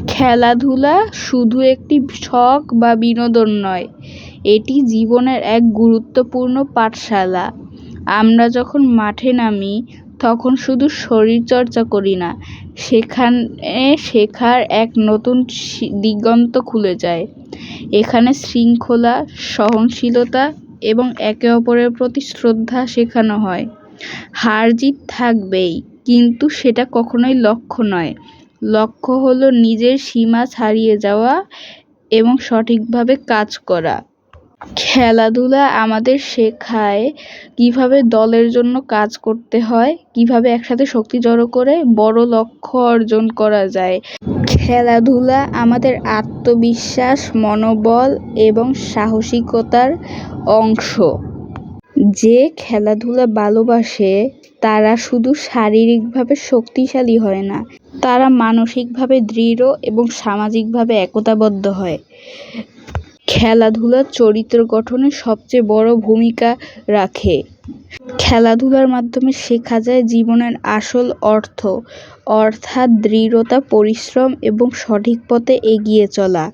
খেলাধুলা শুধু একটি শখ বা বিনোদন নয়, এটি জীবনের এক গুরুত্বপূর্ণ পাঠশালা। আমরা যখন মাঠে নামি তখন শুধু শরীরচর্চা করি না, সেখানে শেখার এক নতুন দিগন্ত খুলে যায়। এখানে শৃঙ্খলা, সহনশীলতা এবং একে অপরের প্রতি শ্রদ্ধা শেখানো হয়। হার-জিত থাকবেই, কিন্তু সেটা কখনোই লক্ষ্য নয়। লক্ষ্য হলো নিজের সীমা ছাড়িয়ে যাওয়া এবং সঠিকভাবে কাজ করা। খেলাধুলা আমাদের শেখায় কিভাবে দলের জন্য কাজ করতে হয়, কিভাবে একসাথে শক্তি জড়ো করে বড় লক্ষ্য অর্জন করা যায়। খেলাধুলা আমাদের আত্মবিশ্বাস, মনোবল এবং সাহসিকতার অংশ। যে খেলাধুলা ভালোবাসে তারা শুধু শারীরিকভাবে শক্তিশালী হয় না, তারা মানসিকভাবে দৃঢ় এবং সামাজিকভাবে একতাবদ্ধ হয়। খেলাধুলা চরিত্র গঠনে সবচেয়ে বড় ভূমিকা রাখে। খেলাধুলার মাধ্যমে শেখা যায় জীবনের আসল অর্থ, অর্থাৎ দৃঢ়তা, পরিশ্রম এবং সঠিক পথে এগিয়ে চলা।